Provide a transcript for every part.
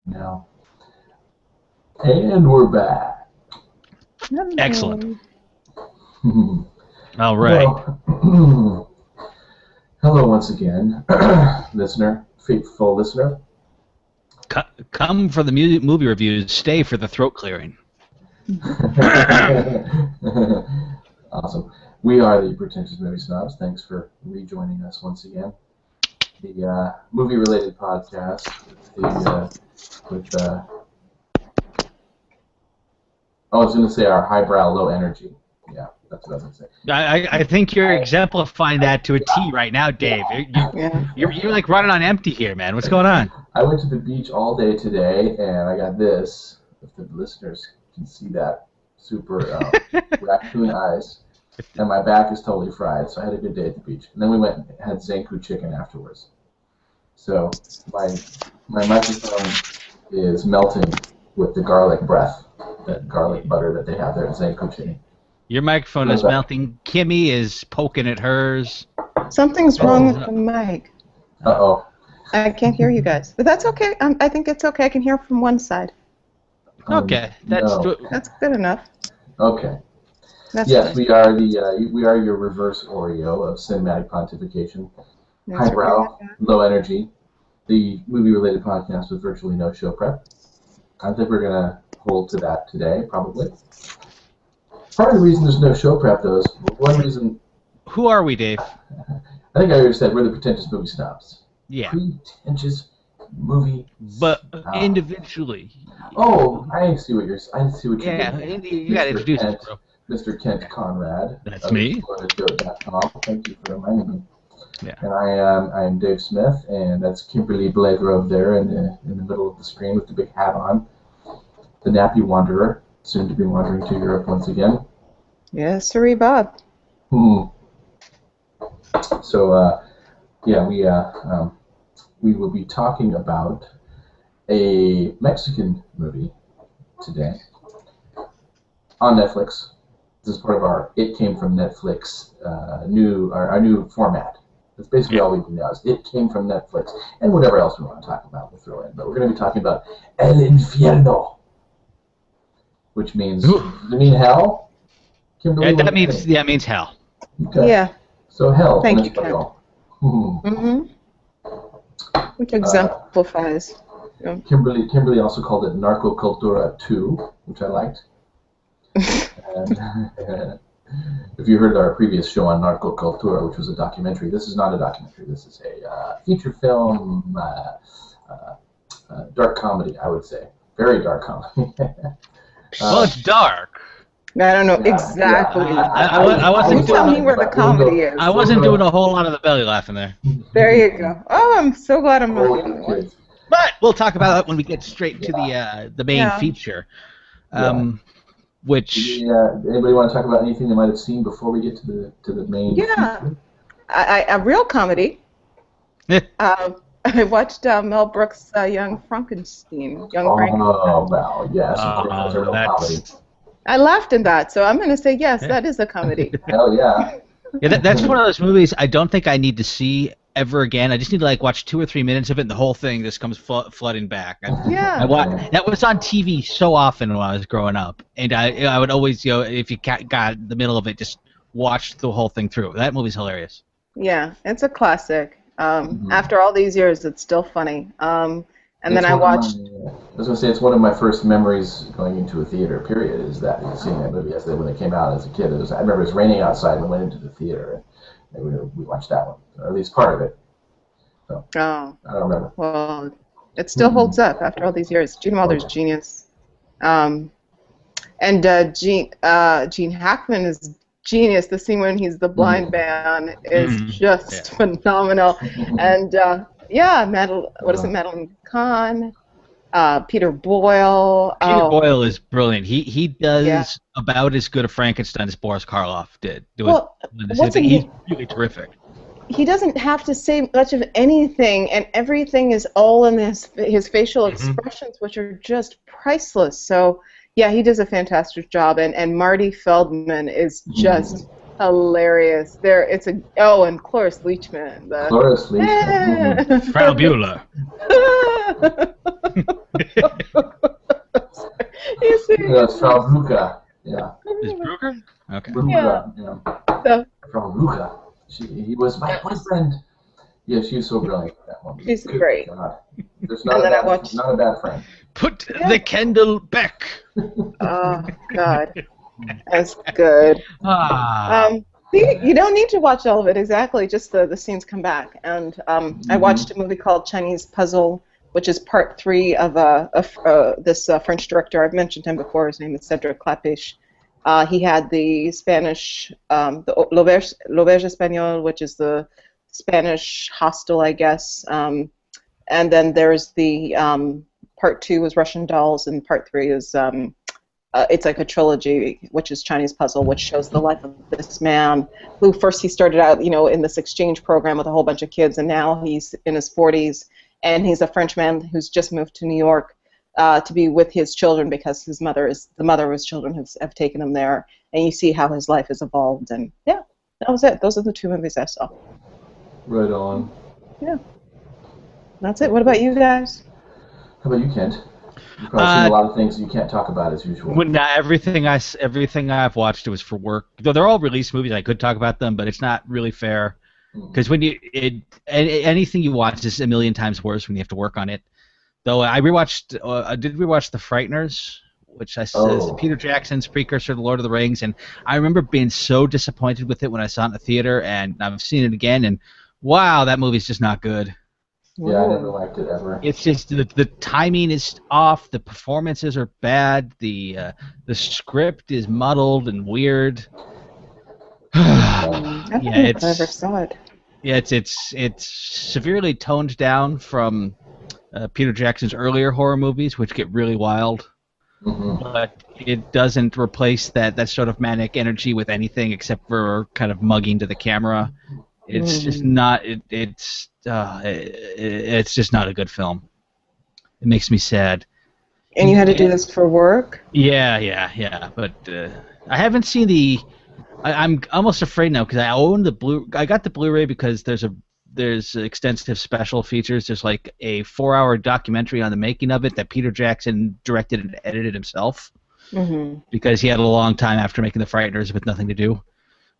Now, and we're back. Excellent. Hello. All right. Hello once again, listener, faithful listener. Come for the movie reviews. Stay for the throat clearing. Awesome. We are the Pretentious Movie Snobs. Thanks for rejoining us once again. The movie-related podcast with I was going to say our highbrow, low energy. Yeah, that's what I was going to say. I think you're exemplifying that to a T right now, Dave. You're like running on empty here, man. What's going on? I went to the beach all day today, and I got this. If the listeners can see that super raccoon eyes, and my back is totally fried. So I had a good day at the beach. And then we went and had Zanku chicken afterwards. So my microphone is melting with the garlic breath, that garlic butter that they have there at Zanku chicken. Your microphone is melting. Kimmy is poking at hers. Something's wrong with the mic. Uh-oh. I can't hear you guys. But that's okay. I think it's okay. I can hear from one side. Okay. That's good enough. Okay. Yes, fine. we are your reverse Oreo of cinematic pontification. Highbrow, low energy, the movie-related podcast with virtually no show prep. I think we're going to hold to that today, probably. Part of the reason there's no show prep, though, is one reason... Who are we, Dave? I think I already said we're the Pretentious Movie Snobs. Yeah. Pretentious movie But snobs. individually. Oh, I see what you're saying. Yeah, you got to introduce us, bro. Mr. Kent Conrad. That's me. FloridaJoe.com. Thank you for reminding me. Yeah. And I'm Dave Smith, and that's Kimberly Blagrove there in the middle of the screen with the big hat on. The Nappy Wanderer, soon to be wandering to Europe once again. Yes, sirree, Bob. So, we will be talking about a Mexican movie today on Netflix. This is part of our It Came From Netflix our new format. That's basically all we do now. Is It Came From Netflix, and whatever else we want to talk about, we'll throw in. But we're going to be talking about El Infierno, which means, does it mean hell? Kimberly, That means hell. Okay. Yeah. So hell. Thank you, Ken. Which exemplifies. Kimberly also called it Narcocultura 2, which I liked. And, if you heard our previous show on Narcocultura, which was a documentary, this is not a documentary. This is a feature film, dark comedy, I would say. Very dark comedy. Well, it's dark. I don't know exactly. I wasn't tell me where the comedy is. I wasn't doing a whole lot of the belly laughing there. There you go. Oh, I'm so glad I'm not the only one. But we'll talk about that when we get straight to the main feature. Which anybody want to talk about anything they might have seen before we get to the main feature? A real comedy. I watched Mel Brooks' Young Frankenstein. Oh, well, yes. That's a real comedy. I laughed in that, so I'm going to say yes, that is a comedy. Hell yeah. Yeah, that's one of those movies I don't think I need to see ever again. I just need to watch 2 or 3 minutes of it, and the whole thing just comes flooding back. That was on TV so often when I was growing up, and I would always, if you got the middle of it, just watch the whole thing through. That movie's hilarious. Yeah, it's a classic. After all these years, it's still funny. And then I watched... I was going to say, it's one of my first memories going into a theater, period, is that seeing that movie when it came out as a kid. I remember it was raining outside and we went into the theater, and we watched that one, or at least part of it. So, I don't remember. Well, it still holds up after all these years. Gene Wilder's genius. And Gene Hackman is genius. The scene when he's the blind man is just phenomenal. And... Madeline Kahn, Peter Boyle. Peter Boyle is brilliant. He does about as good a Frankenstein as Boris Karloff did. He's really terrific. He doesn't have to say much of anything, and everything is all in his facial expressions, which are just priceless. So, yeah, he does a fantastic job, and Marty Feldman is just... hilarious. And Cloris Leachman. Cloris Leachman. Frau Bueller. You see? Frau Luca. Yeah. Is Brugger? Okay. Luca. Yeah. So, Frau Luca. He was my boyfriend. Yeah, she was so brilliant. That woman. she's Good great. God. There's And then I watched. not a bad friend. Put the candle back. Oh God, that's good. Ah. You don't need to watch all of it exactly. Just the scenes come back. And I watched a movie called Chinese Puzzle, which is part 3 of this French director. I've mentioned him before. His name is Cedric Clapiche. He had the Spanish, the L'Auberge Espagnole, which is the Spanish hostel, I guess. And then there's the part 2 was Russian Dolls, and part 3 is it's like a trilogy, which is Chinese Puzzle, which shows the life of this man who first he started out, in this exchange program with a whole bunch of kids, and now he's in his 40s, and he's a Frenchman who's just moved to New York to be with his children because the mother of his children have taken him there, and you see how his life has evolved, and yeah, that was it. Those are the 2 movies I saw. Right on. Yeah, that's it. What about you guys? How about you, Kent? You've probably seen a lot of things you can't talk about as usual. Everything I've watched, it was for work. Though they're all released movies, I could talk about them, but it's not really fair because anything you watch is a million times worse when you have to work on it. Though I did rewatch The Frighteners, which I says Peter Jackson's precursor to Lord of the Rings, and I remember being so disappointed with it when I saw it in the theater, and I've seen it again, and wow, that movie's just not good. Yeah, I never liked it ever. It's just the timing is off. The performances are bad. The script is muddled and weird. I don't know if I ever saw it. Yeah, it's severely toned down from Peter Jackson's earlier horror movies, which get really wild. Mm-hmm. But it doesn't replace that sort of manic energy with anything except for kind of mugging to the camera. It's just not. It's just not a good film. It makes me sad. And you had to do this for work? Yeah. But I haven't seen the. I'm almost afraid now because I own the I got the Blu-ray because there's extensive special features. There's like a 4-hour documentary on the making of it that Peter Jackson directed and edited himself because he had a long time after making The Frighteners with nothing to do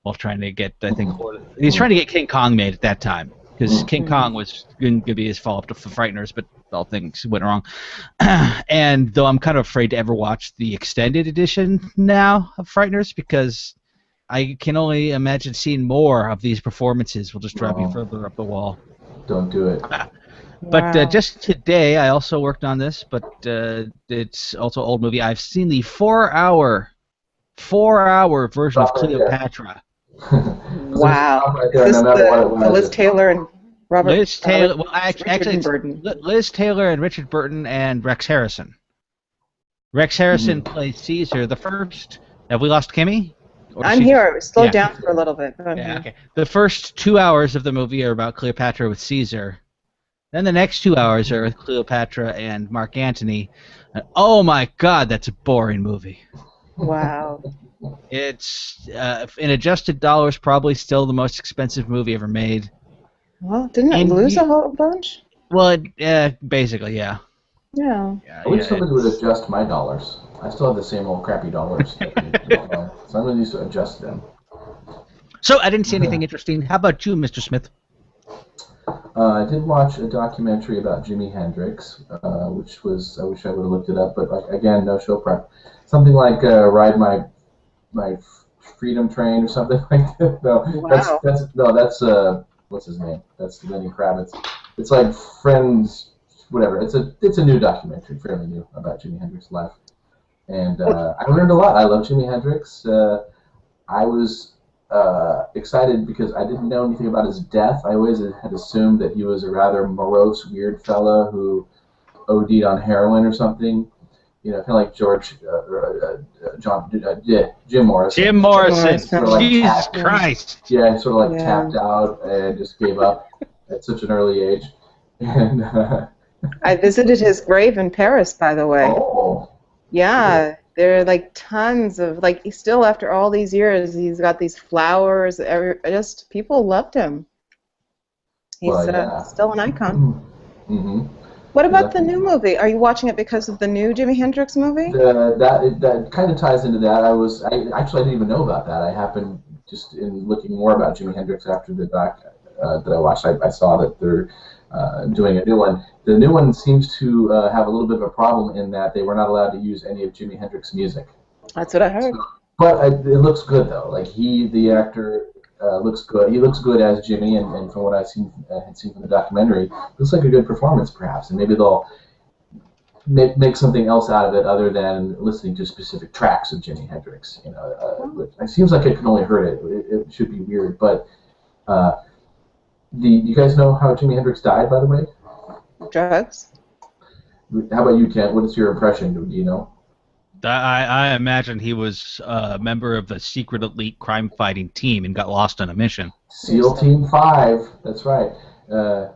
while trying to get, I think, he's trying to get King Kong made at that time because King Kong was going to be his follow-up to The Frighteners, but all things went wrong. And though I'm kind of afraid to ever watch the extended edition now of Frighteners because I can only imagine seeing more of these performances will just drive me further up the wall. Don't do it. But just today, I also worked on this, but it's also an old movie. I've seen the 4-hour version of Cleopatra. Wow. Is this the Liz Taylor and Robert? Liz Taylor. Well, actually, Liz Taylor and Richard Burton and Rex Harrison. Rex Harrison plays Caesar. The first. Have we lost Kimmy? I'm here. Slow down for a little bit. But okay. The first 2 hours of the movie are about Cleopatra with Caesar. Then the next 2 hours are with Cleopatra and Mark Antony. And, oh my God, that's a boring movie. Wow. It's in adjusted dollars probably still the most expensive movie ever made. Well, didn't it lose a whole bunch? Well, basically, yeah. Yeah. I wish somebody would adjust my dollars. I still have the same old crappy dollars. So I'm going to need to adjust them. So I didn't see anything interesting. How about you, Mr. Smith? I did watch a documentary about Jimi Hendrix, which was, I wish I would have looked it up, but again, no show prep. Something like Ride My Freedom Train or something like that. No, that's what's his name? That's Lenny Kravitz. It's like Friends, whatever. It's a new documentary, fairly new, about Jimi Hendrix's life. And I learned a lot. I love Jimi Hendrix. I was excited because I didn't know anything about his death. I always had assumed that he was a rather morose, weird fella who OD'd on heroin or something. You know, kind of like Jim Morrison. Jim Morrison. Sort of like Jesus Christ. Yeah, sort of like tapped out and just gave up at such an early age. And I visited his grave in Paris, by the way. Oh. Yeah, there are like tons of still after all these years, he's got these flowers. Just people loved him. He's still an icon. Mm-hmm. What about the new movie? Are you watching it because of the new Jimi Hendrix movie? That kind of ties into that. I didn't even know about that. I happened just in looking more about Jimi Hendrix after the doc that I watched. I saw that they're doing a new one. The new one seems to have a little bit of a problem in that they were not allowed to use any of Jimi Hendrix's music. That's what I heard. But it looks good though. Like the actor, looks good. He looks good as Jimmy, and from what had seen from the documentary, looks like a good performance, perhaps. And maybe they'll make something else out of it other than listening to specific tracks of Jimi Hendrix. It seems like it can only hurt it. It should be weird, but you guys know how Jimi Hendrix died, by the way? Drugs. How about you, Kent? What is your impression? Do you know? I imagine he was a member of the secret elite crime-fighting team and got lost on a mission. SEAL Team 5. That's right. No,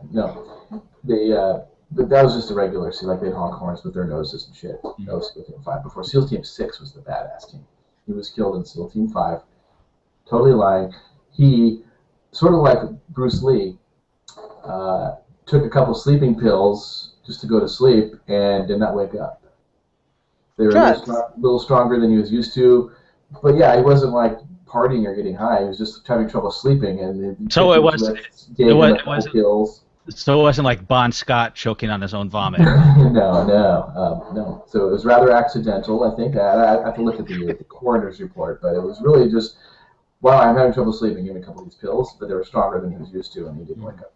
that was just a regular SEAL. Like they'd honk horns with their noses and shit. That was SEAL Team 5. Before SEAL Team 6 was the badass team. He was killed in SEAL Team 5. Totally lying. He, sort of like Bruce Lee, took a couple sleeping pills just to go to sleep and did not wake up. They were a little stronger than he was used to, but yeah, he wasn't like partying or getting high. He was just having trouble sleeping, and so it wasn't like Bon Scott choking on his own vomit. No. So it was rather accidental, I think. I have to look at the coroner's report, but it was really just, wow, I'm having trouble sleeping. Give me a couple of these pills, but they were stronger than he was used to, and he didn't wake up.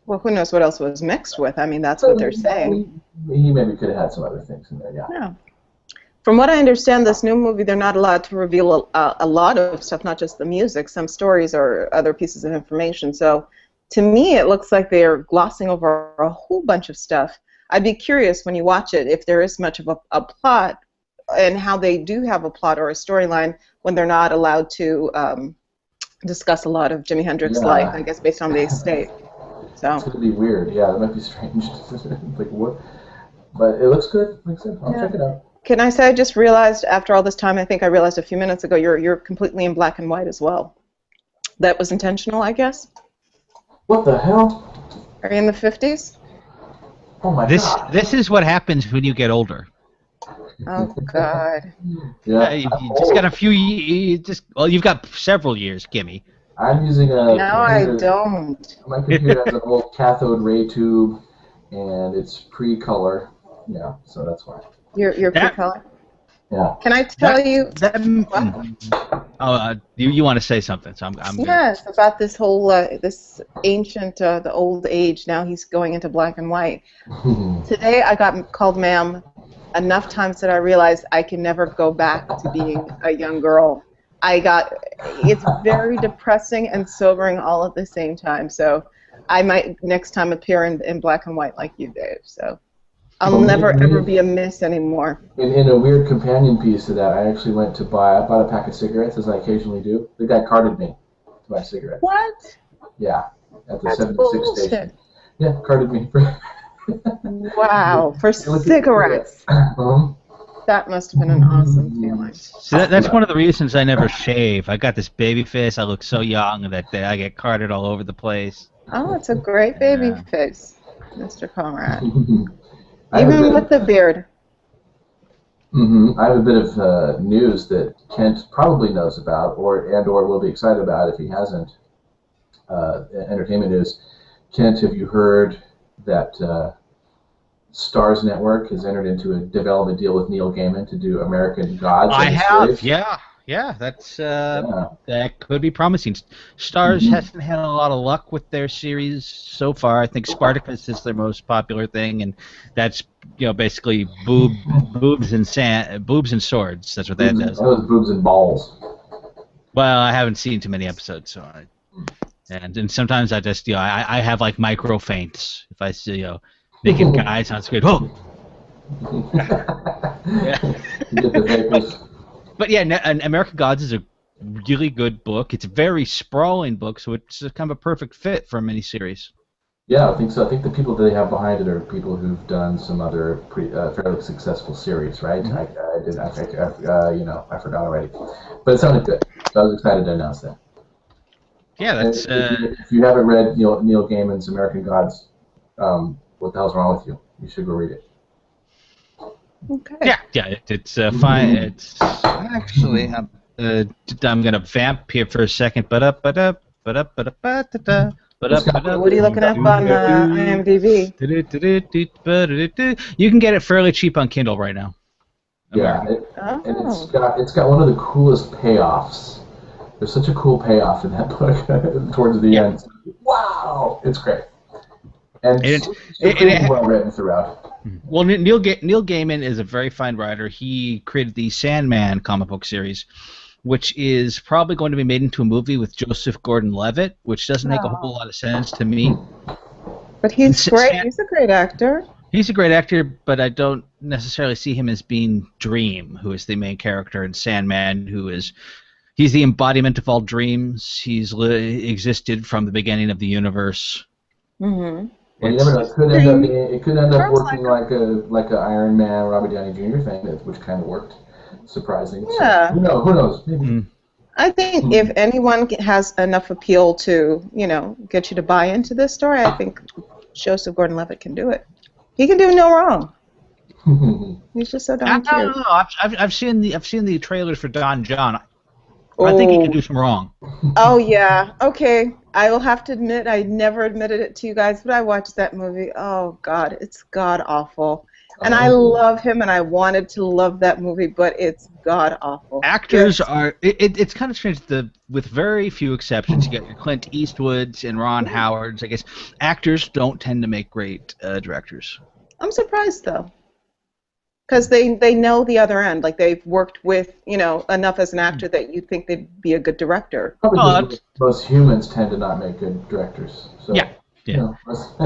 Well, who knows what else was mixed with? I mean, that's what they're saying. He maybe could have had some other things in there, yeah. Yeah. From what I understand, this new movie, they're not allowed to reveal a lot of stuff, not just the music, some stories or other pieces of information. So to me, it looks like they're glossing over a whole bunch of stuff. I'd be curious when you watch it if there is much of a plot and how they do have a plot or a storyline when they're not allowed to discuss a lot of Jimi Hendrix's life, I guess, based on the estate. So. It's going to be weird. Yeah, it might be strange. Like, what? But it looks good. I'll check it out. Can I say I just realized after all this time, I think I realized a few minutes ago, you're completely in black and white as well. That was intentional, I guess? What the hell? Are you in the 50s? Oh my God. This is what happens when you get older. Oh God. Yeah, you just got a few. You've got several years, Gimme. I'm using a. No, I don't. My computer has an old cathode ray tube, and it's pre-color. Yeah, so that's why. You're pre-color? Yeah. Can I tell you? You want to say something? So I'm yes, about this whole this ancient the old age. Now he's going into black and white. Today I got called ma'am enough times that I realized I can never go back to being a young girl. It's very depressing and sobering all at the same time. So I might next time appear in black and white like you, Dave. So. I'll never ever be a miss anymore. In a weird companion piece to that, I bought a pack of cigarettes, as I occasionally do. The guy carded me to buy cigarettes. What? Yeah, at the That's 76 bullshit. station. Yeah, carded me for. Wow, for cigarettes. That must have been an awesome feeling. So that's one of the reasons I never shave. I got this baby face. I look so young that I get carded all over the place. Oh, it's a great baby face, Mr. Conrad. Even with the beard. I have a bit of news that Kent probably knows about, or will be excited about if he hasn't. Entertainment news. Kent, have you heard that Starz Network has entered into a development deal with Neil Gaiman to do American Gods? I have, series? Yeah, that's that could be promising. Starz hasn't had a lot of luck with their series so far. I think Spartacus is their most popular thing, and that's basically boobs and swords. That's what that does. That was boobs and balls. Well, I haven't seen too many episodes, so and sometimes I just I have like micro faints if I see naked guys on screen. Oh. Get the vapors. But yeah, and American Gods is a really good book. It's a very sprawling book, so it's kind of a perfect fit for a miniseries. Yeah, I think so. I think the people that they have behind it are people who've done some other fairly successful series, right? I forgot already, but it sounded good. So I was excited to announce that. Yeah, that's. If you haven't read Neil Gaiman's American Gods, what the hell's wrong with you? You should go read it. Okay. Yeah, it's fine. It's actually I'm gonna vamp here for a second. What are you looking up on IMDb? You can get it fairly cheap on Kindle right now. Yeah, and it's got one of the coolest payoffs. There's such a cool payoff in that book towards the end. Wow, it's great. And it's well written throughout. Well, Neil Gaiman is a very fine writer. He created the Sandman comic book series, which is probably going to be made into a movie with Joseph Gordon-Levitt, which doesn't make a whole lot of sense to me. But he's great. He's a great actor. He's a great actor, but I don't necessarily see him as being Dream, who is the main character in Sandman, he's the embodiment of all dreams. He's existed from the beginning of the universe. Mm-hmm. Well, you never know. It could end up working like a Iron Man, Robert Downey Jr. thing, which kind of worked. Surprising. Yeah. So, who knows? Maybe. I think if anyone has enough appeal to, get you to buy into this story, I think Joseph Gordon-Levitt can do it. He can do no wrong. He's just so darn cute. I don't know. I've seen the trailers for Don John. I think he can do some wrong. Oh yeah. Okay. I will have to admit I never admitted it to you guys, but I watched that movie. Oh God, it's god awful. And I love him, and I wanted to love that movie, but it's god awful. Actors are. It's kind of strange. With very few exceptions, you got your Clint Eastwoods and Ron Howards. I guess actors don't tend to make great directors. I'm surprised though, because they know the other end. Like they've worked with enough as an actor that you think they'd be a good director. Probably most humans tend to not make good directors. So. Yeah. Yeah,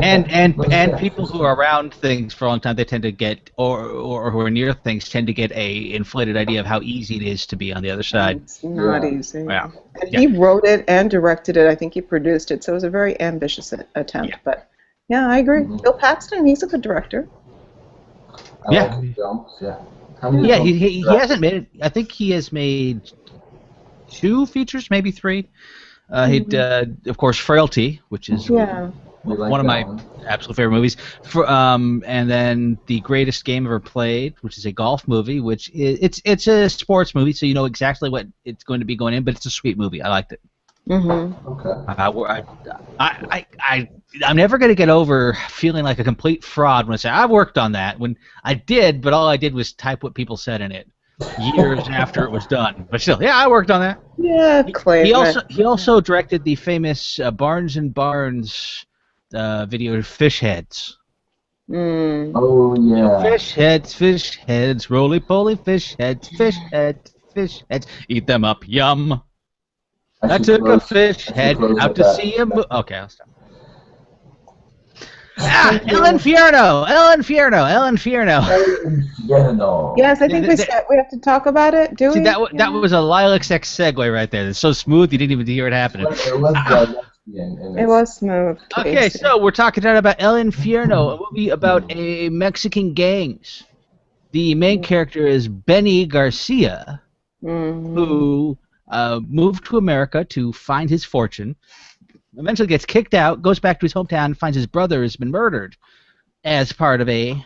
and people who are around things for a long time, they tend to get, or who are near things, tend to get a inflated idea of how easy it is to be on the other side. It's not easy. Yeah. And he wrote it and directed it. I think he produced it, so it was a very ambitious attempt. Yeah. But yeah, I agree. Bill Paxton, he's a good director. I like his films. Yeah. He hasn't made it. I think he has made 2 features, maybe 3. He did, of course, Frailty, which is one of my absolute favorite movies. And then The Greatest Game Ever Played, which is a golf movie, which it's a sports movie, so you know exactly what it's going to be going in, but it's a sweet movie. I liked it. Mm-hmm. Okay. I'm never going to get over feeling like a complete fraud when I say I worked on that. When I did, but all I did was type what people said in it. Years after it was done, but still, I worked on that. Yeah, he also directed the famous Barnes and Barnes video Fish Heads. Mm. Oh yeah. Fish heads, roly poly fish heads, eat them up, yum. I took a fish head out to see him. Okay, I'll stop. El Infierno. Yes, I think we have to talk about it. Do we? That was a Lilac X segue right there. It's so smooth you didn't even hear it happening. It was smooth. Okay, so we're talking tonight about El Infierno, a movie about a Mexican gangs. The main character is Benny Garcia, who moved to America to find his fortune. Eventually gets kicked out, goes back to his hometown, and finds his brother has been murdered as part of a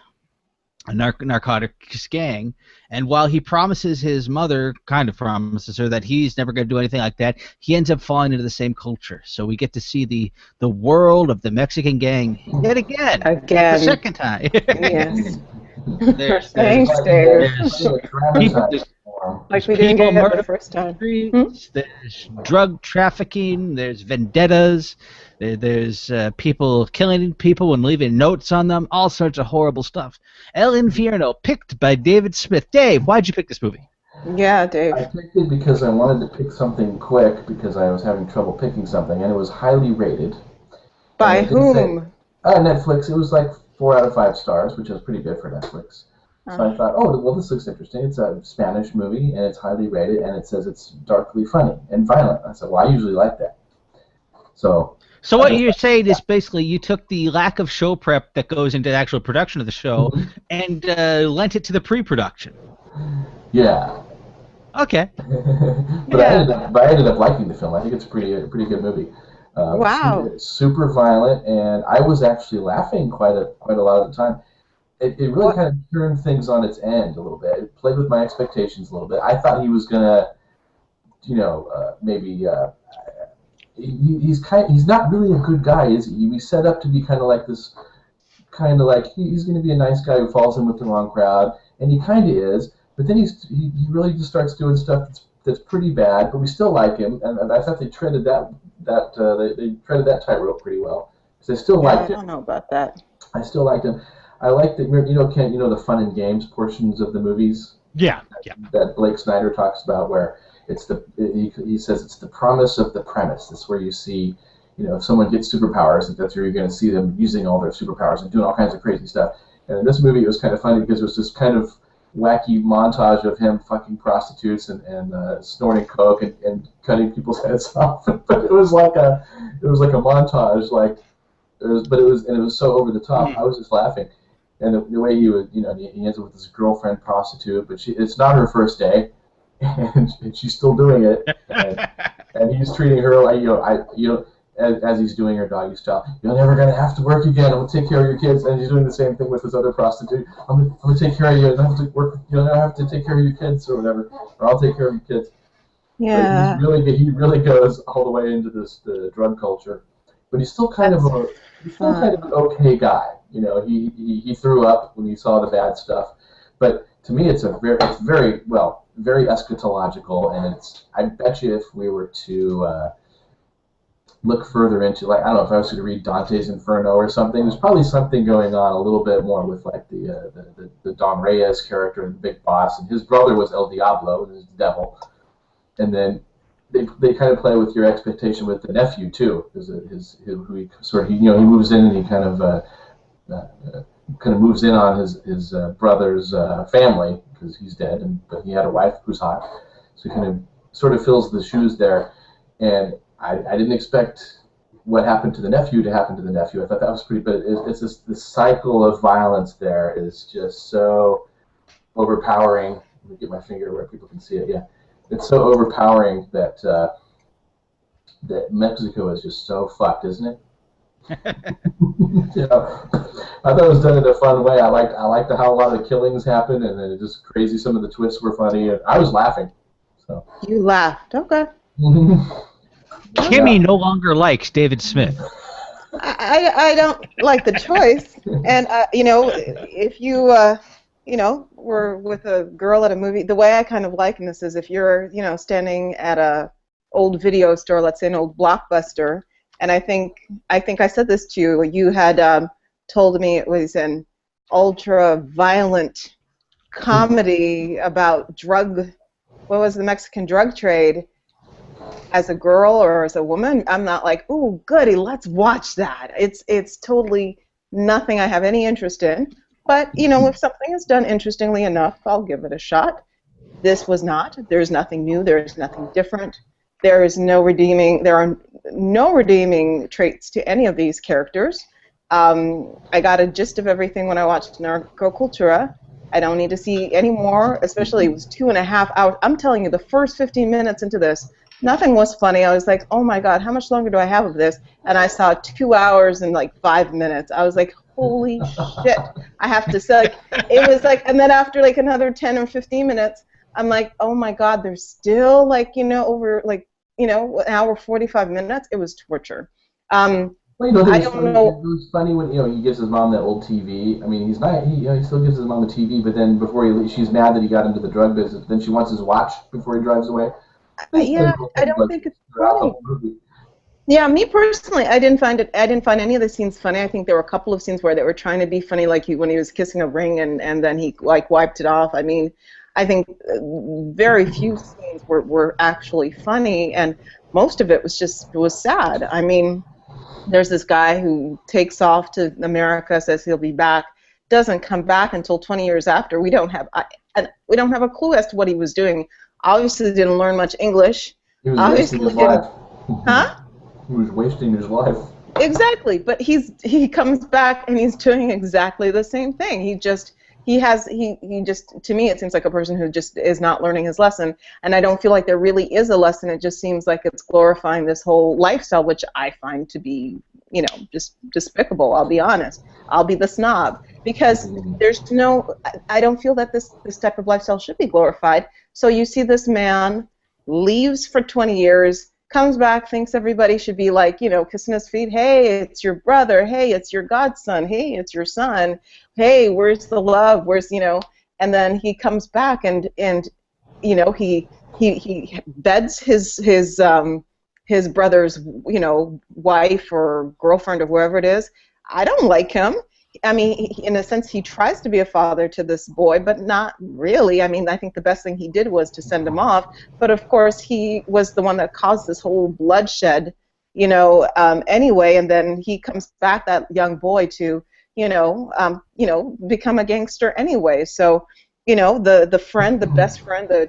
narcotics gang. And while he promises his mother, kind of promises her, that he's never going to do anything like that, he ends up falling into the same culture. So we get to see the world of the Mexican gang yet again. The second time. Yes. Thanks, Dave. Like we didn't get it the first time. There's drug trafficking. There's vendettas. There's people killing people and leaving notes on them. All sorts of horrible stuff. El Infierno, picked by David Smith. Dave, why'd you pick this movie? Yeah, Dave. I picked it because I wanted to pick something quick because I was having trouble picking something, and it was highly rated. By whom? Netflix. It was like 4 out of 5 stars, which is pretty good for Netflix. So I thought, this looks interesting. It's a Spanish movie, and it's highly rated, and it says it's darkly funny and violent. I said, well, I usually like that. So what you're saying is basically you took the lack of show prep that goes into the actual production of the show and lent it to the pre-production. Yeah. Okay. But I ended up liking the film. I think it's a pretty good movie. Wow. Super violent, and I was actually laughing quite a lot of the time. it really kind of turned things on its end a little bit. It played with my expectations a little bit. I thought he was gonna, maybe he's not really a good guy, is he? He's set up to be kind of like this, kind of like he's going to be a nice guy who falls in with the wrong crowd, and he kind of is. But then he really just starts doing stuff that's pretty bad. But we still like him, and I thought they treaded they treaded that tightrope pretty well. Because I still liked him. I don't know about that. I still liked him. I liked that, Ken, the fun and games portions of the movies. Yeah. That Blake Snyder talks about, where he says it's the promise of the premise. That's where you see, if someone gets superpowers, that's where you're going to see them using all their superpowers and doing all kinds of crazy stuff. And in this movie, it was kind of funny because it was this kind of wacky montage of him fucking prostitutes and snorting coke and cutting people's heads off. But it was like a montage, but it was so over the top. I was just laughing. And the way he would, he ends up with this girlfriend prostitute, but it's not her first day, and she's still doing it, and he's treating her like, as he's doing her doggy style. You're never gonna have to work again. I'm gonna take care of your kids, and he's doing the same thing with this other prostitute. I'm gonna take care of you. You don't have to work. You don't have to take care of your kids or whatever, or I'll take care of your kids. Yeah. But he really goes all the way into the drug culture, but he's still kind of an okay guy. He threw up when he saw the bad stuff, but to me, it's very eschatological, and I bet you if we were to look further into, like, I don't know, if I was to read Dante's Inferno or something, there's probably something going on a little bit more with like the Don Reyes character, the big boss, and his brother was El Diablo, his devil, and then they kind of play with your expectation with the nephew too, because he moves in and he kind of moves in on his brother's family because he's dead, but he had a wife who's hot, so he kind of sort of fills the shoes there. And I didn't expect what happened to the nephew to happen to the nephew. I thought that was pretty, but it's just the cycle of violence there is just so overpowering. Let me get my finger where people can see it. Yeah, it's so overpowering that that Mexico is just so fucked, isn't it? I thought it was done in a fun way. I liked how a lot of the killings happened, and then it just crazy. Some of the twists were funny, and I was laughing. So You laughed. Okay. Kimmy no longer likes David Smith. I don't like the choice, and if you were with a girl at a movie, the way I kind of liken this is if you're standing at a old video store, let's say an old Blockbuster, and I think I said this to you. You had told me it was an ultra-violent comedy about what was the Mexican drug trade. As a girl or as a woman, I'm not like, ooh, goody, let's watch that. It's totally nothing I have any interest in. But, if something is done interestingly enough, I'll give it a shot. This was not. There's nothing new. There's nothing different. There are no redeeming traits to any of these characters. I got a gist of everything when I watched Narcocultura. I don't need to see any more, especially it was 2.5 hours. I'm telling you, the first 15 minutes into this, nothing was funny. I was like, oh my God, how much longer do I have of this? And I saw 2 hours and like 5 minutes. I was like, holy shit. I have to say, it was like, and then after like another 10 or 15 minutes, I'm like, oh my God, there's still like, over like, an hour 45 minutes. It was torture. Well, I don't know. It was funny when he gives his mom that old TV. I mean, he's not. He still gives his mom a TV, but then before he leaves, she's mad that he got into the drug business. Then she wants his watch before he drives away. Yeah, I don't think it's funny. Yeah, me personally, I didn't find any of the scenes funny. I think there were a couple of scenes where they were trying to be funny, like when he was kissing a ring and then he like wiped it off. I mean, I think very few scenes were actually funny, and most of it was sad. I mean, there's this guy who takes off to America, says he'll be back, doesn't come back until 20 years after. We don't have a clue as to what he was doing. Obviously, didn't learn much English. He was wasting his life. Huh? He was wasting his life. Exactly, but he comes back and he's doing exactly the same thing. He just to me it seems like a person who just is not learning his lesson, and I don't feel like there really is a lesson. It just seems like it's glorifying this whole lifestyle, which I find to be just despicable. I'll be honest. I'll be the snob because there's no. I don't feel that this type of lifestyle should be glorified. So you see this man leaves for 20 years, comes back, thinks everybody should be like, kissing his feet. Hey, it's your brother. Hey, it's your godson. Hey, it's your son. Hey, where's the love? Where's And then he comes back and he beds his brother's wife or girlfriend or whoever it is. I don't like him. I mean, in a sense, he tries to be a father to this boy, but not really. I mean, I think the best thing he did was to send him off. But of course, he was the one that caused this whole bloodshed, anyway. And then he comes back, that young boy, to become a gangster anyway. So, the friend, the best friend, the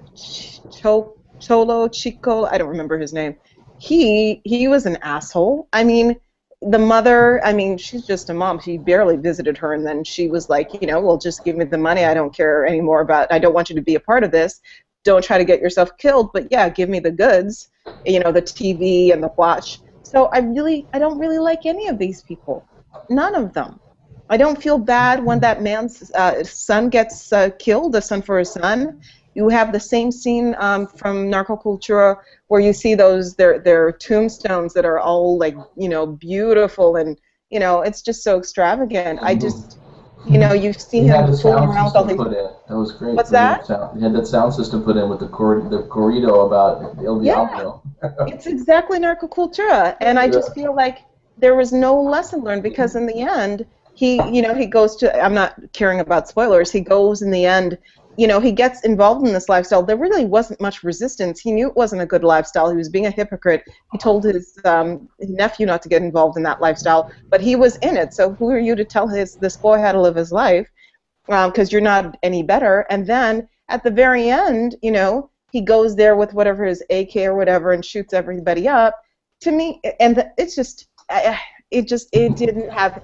Cholo Chico, I don't remember his name. He was an asshole. I mean, the mother, she's just a mom. She barely visited her, and then she was like, well, just give me the money. I don't care anymore I don't want you to be a part of this. Don't try to get yourself killed, but yeah, give me the goods, the TV and the watch. So I don't really like any of these people. None of them. I don't feel bad when that man's son gets killed, a son for his son. You have the same scene from Narcocultura where you see their tombstones that are all beautiful and it's just so extravagant. I just you see him fooling around with all these. That was great. What's that? He had that sound system put in with the corrido about El Diablo. It's exactly Narcocultura, and I just feel like there was no lesson learned because in the end he goes to. I'm not caring about spoilers. He goes in the end. He gets involved in this lifestyle. There really wasn't much resistance. He knew it wasn't a good lifestyle. He was being a hypocrite. He told his nephew not to get involved in that lifestyle, but he was in it. So who are you to tell this boy how to live his life? Because you're not any better. And then at the very end, he goes there with whatever his AK or whatever and shoots everybody up. To me, and it's just, it didn't have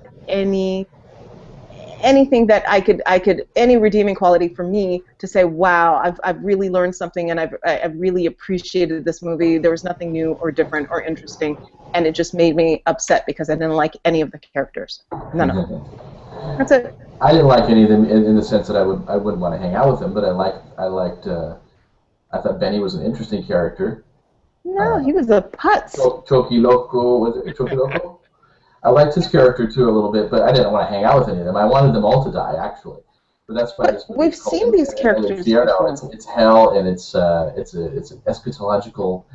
anything that I could any redeeming quality for me to say, wow, I've really learned something and I've really appreciated this movie. There was nothing new or different or interesting, and it just made me upset because I didn't like any of the characters. None of them. That's it. I didn't like any of them in the sense that I wouldn't want to hang out with them, but I thought Benny was an interesting character. No, he was a putz. Choki Loco, was it Choki Loco? I liked his character too a little bit, but I didn't want to hang out with any of them. I wanted them all to die, actually. But that's why this movie. We've seen these characters. Infierno. It's hell, and it's an eschatological,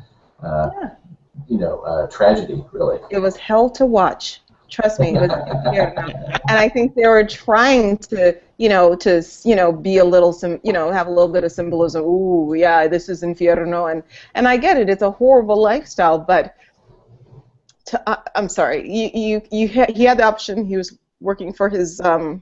tragedy, really. It was hell to watch. Trust me, it was Infierno. And I think they were trying to, be a little, have a little bit of symbolism. Ooh, yeah, this is Infierno, and I get it. It's a horrible lifestyle, but. I'm sorry. He had the option. He was working for his what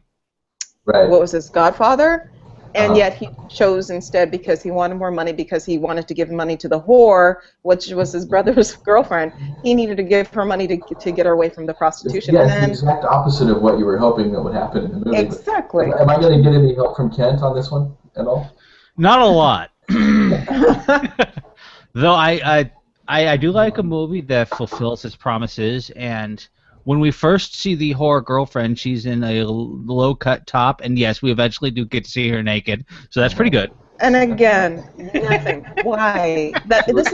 was his godfather, and yet he chose instead because he wanted more money because he wanted to give money to the whore, which was his brother's girlfriend. He needed to give her money to get her away from the prostitution. Yeah, it's the exact opposite of what you were hoping that would happen in the movie. Exactly. Am I going to get any help from Kent on this one at all? Not a lot. Though I do like a movie that fulfills its promises, and when we first see the whore girlfriend, she's in a low-cut top, and yes, we eventually do get to see her naked, so that's pretty good. And again, nothing. Why? This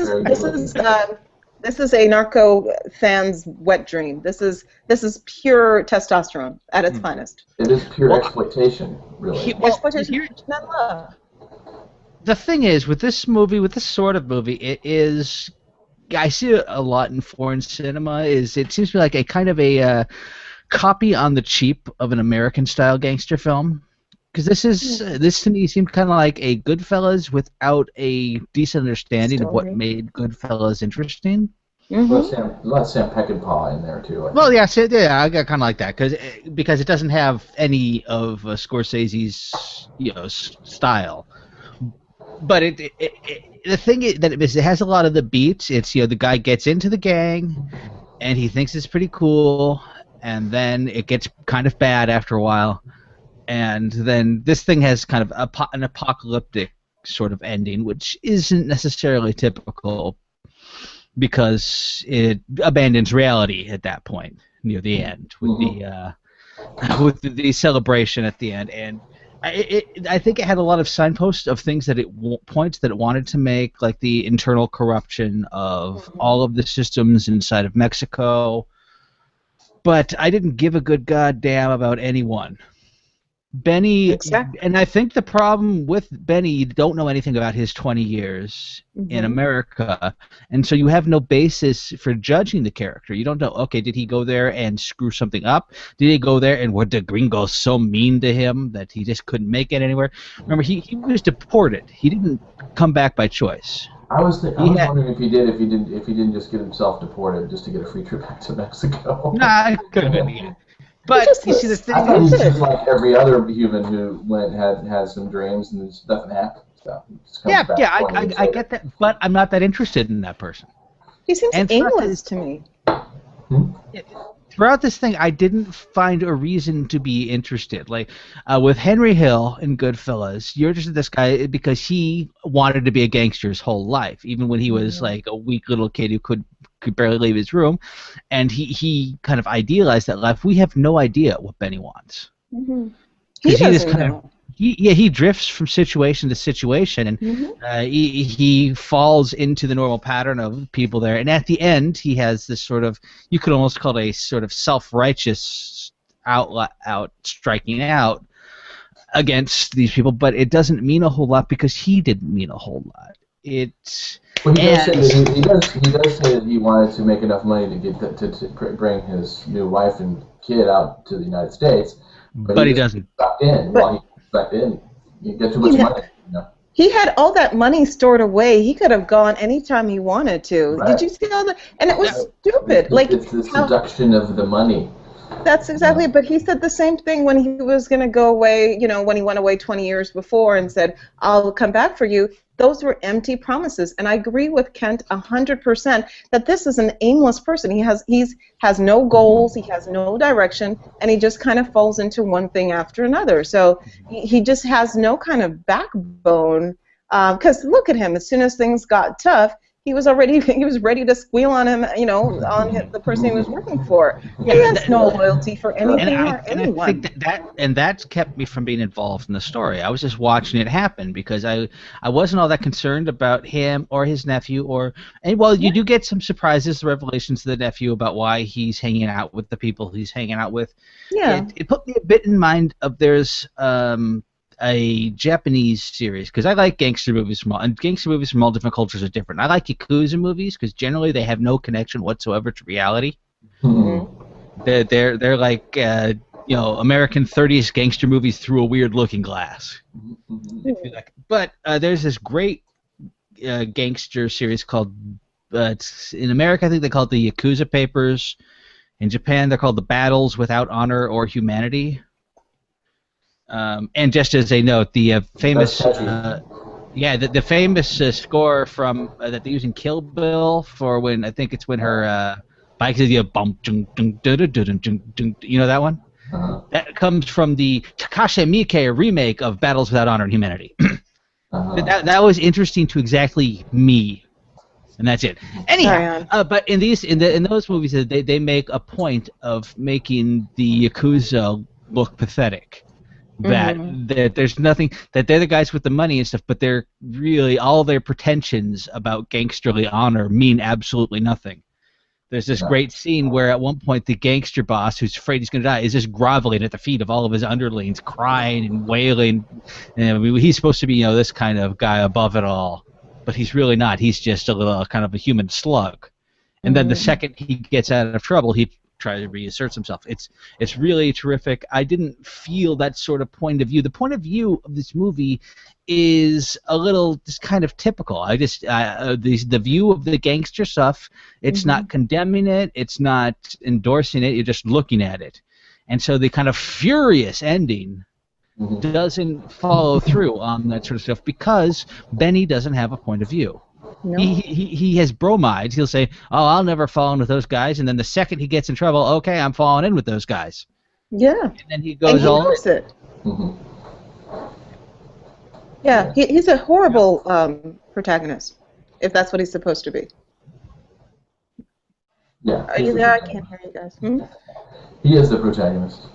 is a narco fan's wet dream. This is pure testosterone at its finest. It is pure exploitation, really. Exploitation, not love. The thing is, with this sort of movie, it is. I see it a lot in foreign cinema. It seems to be like a kind of a copy on the cheap of an American-style gangster film. Because this to me seemed kind of like a Goodfellas without a decent understanding of what made Goodfellas interesting. Mm-hmm. A lot of Sam Peckinpah in there too. Well, yeah, I got kind of like that because it doesn't have any of Scorsese's style. But the thing is that it has a lot of the beats. It's the guy gets into the gang, and he thinks it's pretty cool, and then it gets kind of bad after a while, and then this thing has kind of an apocalyptic sort of ending, which isn't necessarily typical because it abandons reality at that point. near the end with the celebration at the end, and I think it had a lot of signposts of things that points that it wanted to make, like the internal corruption of all of the systems inside of Mexico. But I didn't give a good goddamn about anyone. Benny, Exactly. and I think the problem with Benny, you don't know anything about his 20 years in America, and so you have no basis for judging the character. You don't know, okay, did he go there and screw something up? Did he go there and were the gringos so mean to him that he just couldn't make it anywhere? Remember, he was deported. He didn't come back by choice. I was wondering if he didn't just get himself deported just to get a free trip back to Mexico. Nah, it could have been. Yeah. But you see, the thing I thought he was just like every other human who had some dreams and just nothing happened. So I get that, but I'm not that interested in that person. He seems aimless to me. Throughout this thing, I didn't find a reason to be interested. Like with Henry Hill in Goodfellas, you're interested in this guy because he wanted to be a gangster his whole life, even when he was like a weak little kid who could barely leave his room, and he kind of idealized that life. We have no idea what Benny wants. He doesn't know. He drifts from situation to situation, and he falls into the normal pattern of people there. And at the end, he has this sort of, you could almost call it a sort of self-righteous out striking out against these people, but it doesn't mean a whole lot because he didn't mean a whole lot. Well, he does say that he wanted to make enough money to get to bring his new wife and kid out to the United States, but he doesn't. Sucked in. You get too much money. You know? He had all that money stored away. He could have gone anytime he wanted to. Right. Did you see all that? And it was stupid. It's the seduction of the money. That's exactly it. But he said the same thing when he was going to go away, when he went away 20 years before and said, I'll come back for you. Those were empty promises. And I agree with Kent 100% that this is an aimless person. He has no goals, he has no direction, and he just kind of falls into one thing after another. So he just has no kind of backbone. Because look at him, as soon as things got tough, he was ready to squeal on him, on the person he was working for. He has no loyalty for anything or anyone. I think that's kept me from being involved in the story. I was just watching it happen because I wasn't all that concerned about him or his nephew you do get some surprises, the revelations to the nephew about why he's hanging out with the people he's hanging out with. Yeah. It put me a bit in mind of there's a Japanese series, because I like gangster movies and gangster movies from all different cultures are different. I like Yakuza movies because generally they have no connection whatsoever to reality. They're like American 30s gangster movies through a weird looking glass. But there's this great gangster series called in America I think they call it the Yakuza Papers. In Japan they're called the Battles Without Honor or Humanity. And just as a note, the famous, the famous score from that they use in Kill Bill for when I think it's when her bike is bump, you know that one? That comes from the Takashi Miike remake of Battles Without Honor and Humanity. That was interesting to exactly me, and that's it. Anyhow, but in those movies, they make a point of making the Yakuza look pathetic. That there's nothing, that they're the guys with the money and stuff, but they're really, all their pretensions about gangsterly honor mean absolutely nothing. There's this great scene where at one point the gangster boss, who's afraid he's going to die, is just groveling at the feet of all of his underlings, crying and wailing. And he's supposed to be, this kind of guy above it all, but he's really not. He's just a little kind of a human slug. And then the second he gets out of trouble, he try to reassert himself. It's really terrific. I didn't feel that sort of point of view. The point of view of this movie is a little just kind of typical. The view of the gangster stuff, it's not condemning it, it's not endorsing it, you're just looking at it. And so the kind of furious ending doesn't follow through on that sort of stuff because Benny doesn't have a point of view. No. He has bromides. He'll say, "Oh, I'll never fall in with those guys," and then the second he gets in trouble, okay, I'm falling in with those guys. Yeah. And then he goes all. Knows it. Yeah, he's a horrible protagonist, if that's what he's supposed to be. Yeah. Are you there? I can't hear you guys. Hmm? He is the protagonist.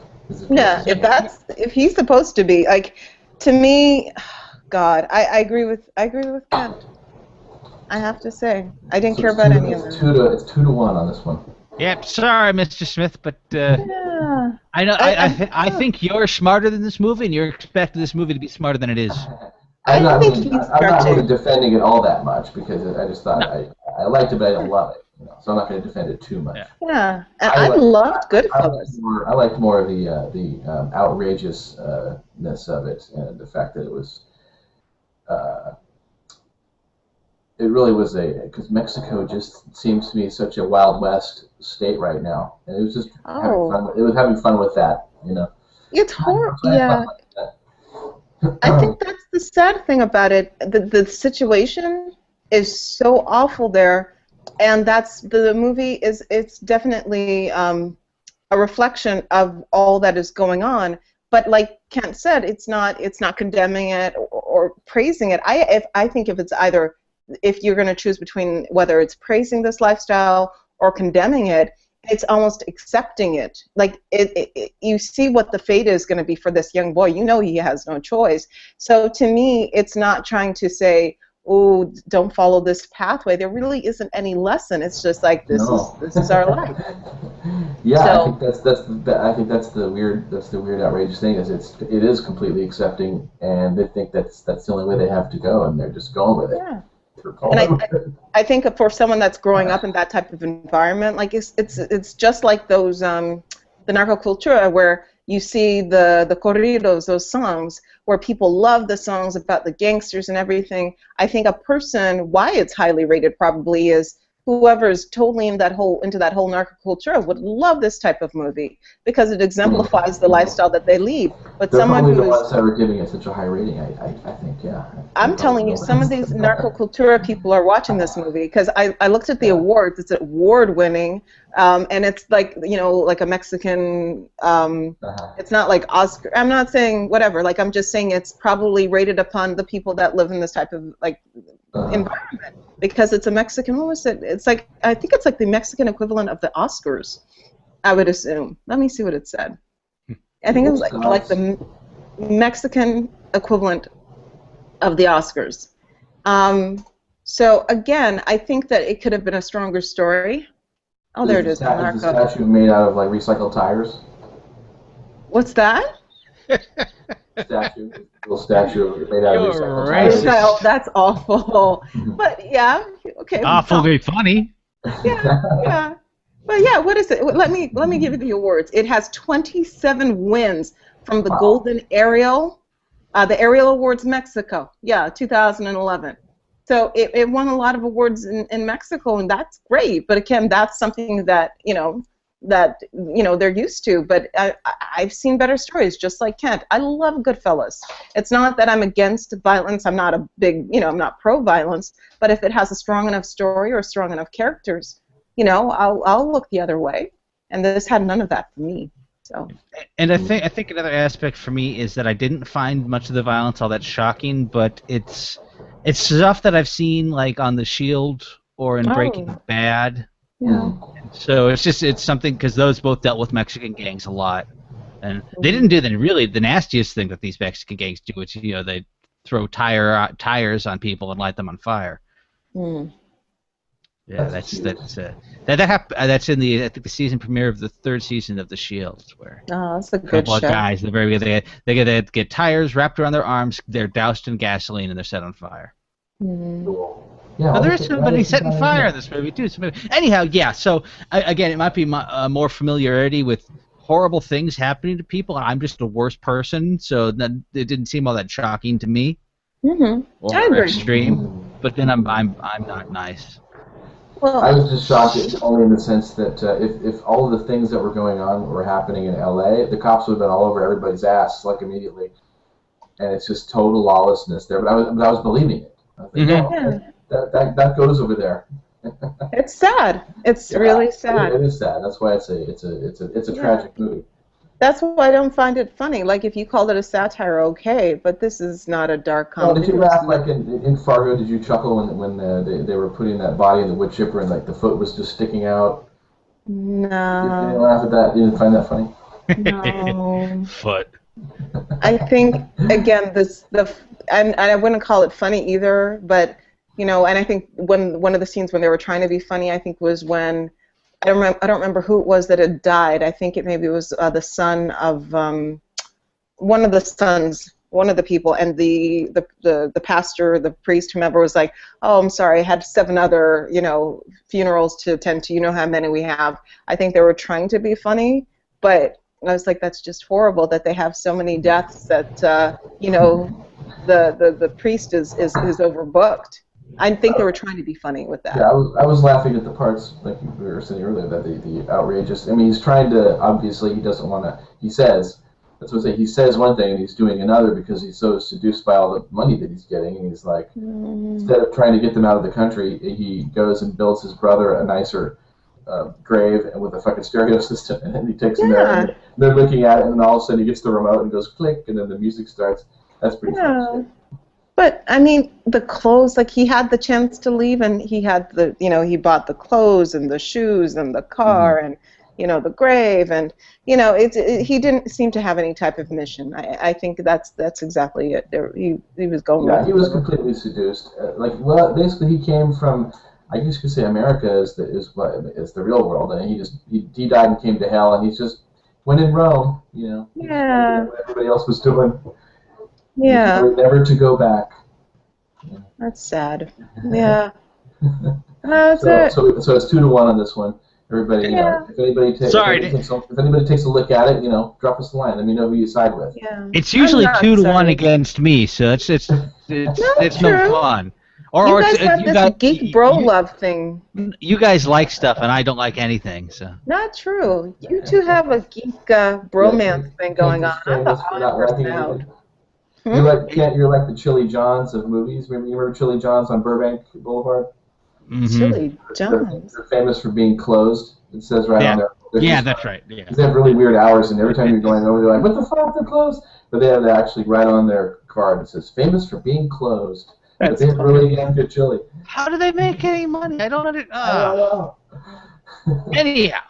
Yeah, if he's supposed to be like, to me, God, I agree with Kent. I have to say, I didn't care about any of them. It's 2-1 on this one. Yep, sorry, Mr. Smith, but Yeah. I know I think you're smarter than this movie, and you're expecting this movie to be smarter than it is. I'm not really defending it all that much because I just thought I liked it, but I didn't love it. So I'm not going to defend it too much. Yeah, and I loved Goodfellas. I liked more of the outrageousness of it, and the fact that it was. It really was because Mexico just seems to me such a Wild West state right now, and it was just having fun. It was having fun with that, It's horrible. Yeah. I think that's the sad thing about it. The situation is so awful there, and the movie is. It's definitely a reflection of all that is going on. But like Kent said, it's not condemning it or praising it. I think if it's either, if you're going to choose between whether it's praising this lifestyle or condemning it, it's almost accepting it. Like you see what the fate is going to be for this young boy. He has no choice. So to me, it's not trying to say, oh, don't follow this pathway. There really isn't any lesson. It's just like this is our life. Yeah, so, I think that's the weird outrageous thing is it is completely accepting, and they think that's the only way they have to go, and they're just going with it. Yeah. And I think for someone that's growing up in that type of environment, like it's just like those the narcocultura where you see the corridos, those songs where people love the songs about the gangsters and everything. I think a person, why it's highly rated probably is whoever is totally into that whole narcocultura would love this type of movie because it exemplifies the lifestyle that they lead. But they're someone probably who the ones that were giving it such a high rating. I think, yeah. I'm telling you, some of these narcocultura people are watching this movie because I looked at the awards. It's award-winning, and it's like like a Mexican. It's not like Oscar. I'm not saying whatever. Like I'm just saying it's probably rated upon the people that live in this type of environment. Because it's a Mexican, what was it? It's like, I think it's like the Mexican equivalent of the Oscars, I would assume. Let me see what it said. I think it was like the Mexican equivalent of the Oscars. So again, I think that it could have been a stronger story. Oh, there it is. Is the statue made out of like recycled tires? What's that? Little statue made out of recycled tires. No, that's awful. But yeah, okay. Awfully funny. Yeah. But yeah, what is it? Let me give you the awards. It has 27 wins from the Golden Ariel, the Ariel Awards Mexico. Yeah, 2011. So it won a lot of awards in Mexico, and that's great. But again, that's something that they're used to. But I've seen better stories, just like Kent. I love Goodfellas. It's not that I'm against violence. I'm not a big, I'm not pro-violence. But if it has a strong enough story or strong enough characters, I'll look the other way. And this had none of that for me. So. And I think another aspect for me is that I didn't find much of the violence all that shocking, but it's stuff that I've seen like on The Shield or in Breaking Bad. Yeah. So it's something because those both dealt with Mexican gangs a lot, and they didn't do the nastiest thing that these Mexican gangs do, which they throw tires on people and light them on fire. Mm. Yeah, that's in the I think the season premiere of the 3rd season of The Shield, where that's a good couple show. Of guys, the very they get tires wrapped around their arms, they're doused in gasoline, and they're set on fire. Mm. Cool. Yeah, there is somebody setting fire in this movie too. Anyhow, yeah. So again, it might be more familiarity with horrible things happening to people. I'm just a worse person, so then it didn't seem all that shocking to me. Mm-hmm. Or extreme. But then I'm not nice. Well, I was just shocked only in the sense that if all of the things that were going on were happening in L.A., the cops would have been all over everybody's ass like immediately, and it's just total lawlessness there. But I was believing it. I was thinking, that goes over there. It's sad. It's really sad. It is sad. That's why it's a tragic movie. That's why I don't find it funny. Like if you called it a satire, okay, but this is not a dark comedy. Well, did you laugh like in Fargo? Did you chuckle when they were putting that body in the wood chipper and like the foot was just sticking out? You No. didn't laugh at that? You didn't find that funny? No. Foot. I think again, and I wouldn't call it funny either, but and I think one of the scenes when they were trying to be funny, I think was when I don't remember who it was that had died. I think maybe it was the son of one of the sons, one of the people, and the pastor, the priest, whomever was like, "Oh, I'm sorry, I had 7 other funerals to attend to. You know how many we have." I think they were trying to be funny, but I was like, that's just horrible that they have so many deaths that the priest is overbooked. I think they were trying to be funny with that. Yeah, I was laughing at the parts, like we were saying earlier, that the outrageous. I mean, he's trying to, obviously, he doesn't want to, he says, that's what I say, he says one thing and he's doing another because he's so seduced by all the money that he's getting, and he's like, instead of trying to get them out of the country, he goes and builds his brother a nicer grave and with a fucking stereo system, and then he takes them there, and they're looking at it, and then all of a sudden he gets the remote and goes click, and then the music starts. That's pretty funny. But I mean, the clothes, like he had the chance to leave, and he had he bought the clothes and the shoes and the car and the grave, and he didn't seem to have any type of mission. I think that's exactly it. He was going. Yeah, he was completely seduced. Basically he came from, I guess you could say, America is the real world, and he died and came to hell, and he's just when in Rome, Yeah. what everybody else was doing. Yeah. Never to go back. Yeah. That's sad. Yeah. That's it. So it's 2-1 on this one. Everybody, if anybody takes a look at it, drop us a line. Let me know who you side with. Yeah. It's usually 2-1 against me, so it's no fun. Or you guys have this geek bro love thing. You guys like stuff, and I don't like anything. So. Not true. You two have a geek bromance thing going on. I'm the odd person out. You're like the Chili Johns of movies. You remember Chili Johns on Burbank Boulevard? Mm-hmm. Chili Johns. They're famous for being closed. It says right on there. That's right. Yeah. They have really weird hours, and every time you're going over, they're like, "What the fuck? They're closed." But they have actually right on their card. It says "famous for being closed." But they have really damn good chili. How do they make any money? I don't understand. I don't know. Anyhow,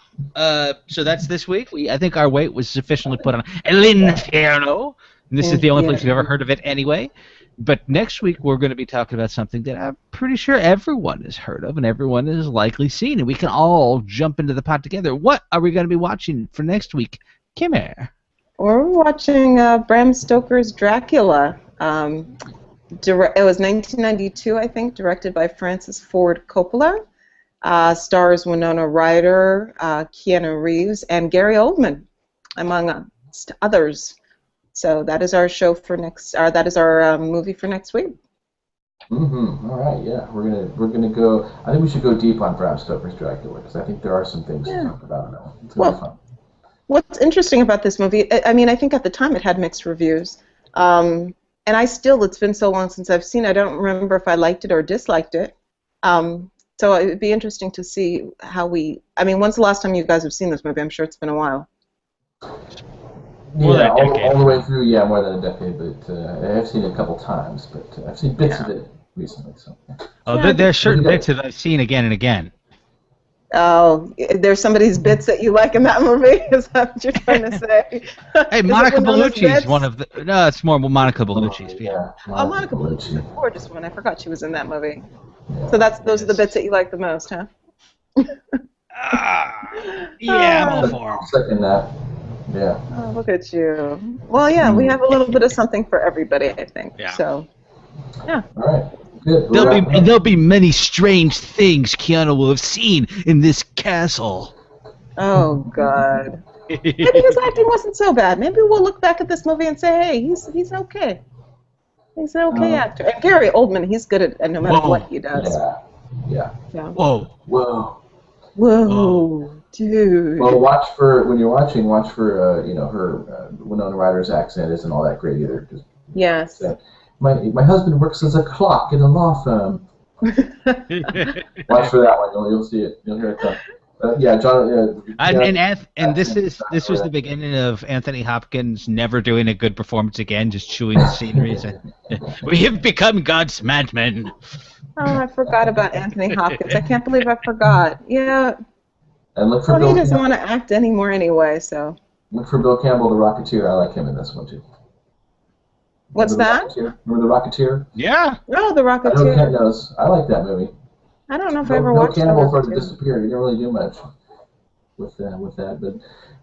so that's this week. I think our weight was sufficiently put on Infierno. And this is the only place we've ever heard of it anyway. But next week we're going to be talking about something that I'm pretty sure everyone has heard of and everyone has likely seen, and we can all jump into the pot together. What are we going to be watching for next week, Kimmer? We're watching Bram Stoker's Dracula. It was 1992, I think, directed by Francis Ford Coppola. Stars Winona Ryder, Keanu Reeves, and Gary Oldman, among others. So that is our show for next. That is our movie for next week. All right. Yeah, we're gonna go. I think we should go deep on Bram Stoker's Dracula because I think there are some things to talk about now. It's gonna be fun. What's interesting about this movie? I mean, I think at the time it had mixed reviews, and it's been so long since I've seen it, I don't remember if I liked it or disliked it. So it would be interesting to see how when's the last time you guys have seen this movie? I'm sure it's been a while. Yeah, all the way through, more than a decade, but I've seen it a couple times, but I've seen bits of it recently. So. There's certain bits that I've seen again and again. Oh, there's somebody's bits that you like in that movie? Is that what you're trying to say? Hey, Monica Bellucci's one of the... No, it's more Monica Bellucci's. Monica Bellucci's a gorgeous one. I forgot she was in that movie. Yeah, so those are the bits that you like the most, huh? I'm all for them. Second that. Yeah. Oh, look at you. Well, we have a little bit of something for everybody, I think. Yeah. So, yeah. All right. Good. There'll be many strange things Keanu will have seen in this castle. Oh, God. Maybe his acting wasn't so bad. Maybe we'll look back at this movie and say, hey, he's okay. He's an okay actor. And Gary Oldman, he's good at no matter what he does. Yeah. Whoa. Dude. Well, when you're watching, watch for her Winona Ryder's accent isn't all that great either. Yes. My husband works as a clock in a law firm. Watch for that one. You'll see it. You'll hear it come. John. And this was the beginning of Anthony Hopkins never doing a good performance again, just chewing the scenery. We have become God's madmen. Oh, I forgot about Anthony Hopkins. I can't believe I forgot. Yeah. And look for Well, Bill he doesn't Campbell. want to act anymore anyway, so. Look for Bill Campbell, the Rocketeer. I like him in this one too. What's Remember that? The Rocketeer? Remember the Rocketeer? Yeah. Oh, The I know Kent Rocketeer. knows. I like that movie. I don't know if I ever Bill watched The Campbell sort of Rocketeer. disappeared. He didn't really do much with that, but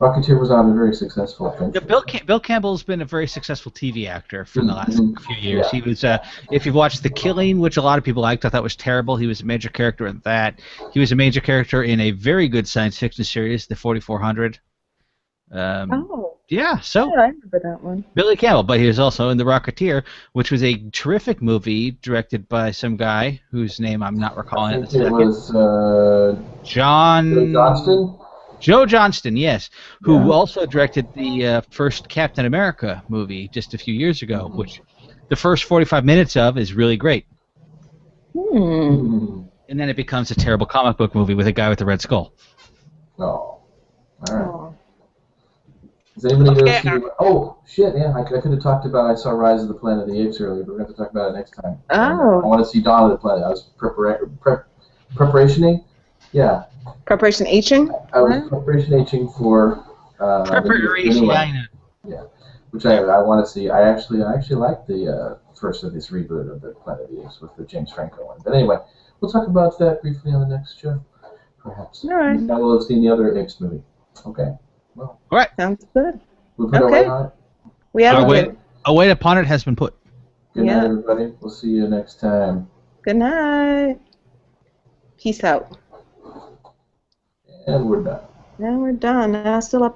Rocketeer was on a very successful Yeah, adventure. Bill Campbell's been a very successful TV actor for the last Mhm. few years. Yeah. He was, if you've watched The Killing, which a lot of people liked, I thought was terrible. He was a major character in that. He was a major character in a very good science fiction series, The 4400. Oh, Yeah, so yeah, I remember that one. Billy Campbell, but he was also in The Rocketeer, which was a terrific movie directed by some guy whose name I'm not I recalling at the think it second. was Joe John. Johnston. Joe Johnston, yes, who Yeah. also directed the first Captain America movie just a few years ago, which the first 45 minutes of is really great. Hmm. And then it becomes a terrible comic book movie with a guy with a red skull. Oh. All right. Oh. Does anybody Okay. go see? Oh shit! Yeah, I could have talked about. I saw Rise of the Planet of the Apes earlier, but we're going to talk about it next time. Oh. I want to see Dawn of the Planet. I was preparationing. Yeah, Preparation Hing? I was preparation-ing for Preparation. Yeah, which I want to see. I actually like the first of this reboot of the Planet of the Apes with the James Franco one. But anyway, we'll talk about that briefly on the next show, perhaps. All right. Now we'll have seen the other Apes movie. Okay. Well, All right. Sounds good. we put our weight on it. We have Our a weight, a weight upon it has been put. Good Yeah. night, everybody. We'll see you next time. Good night. Peace out. And we're done. And we're done. Hasta la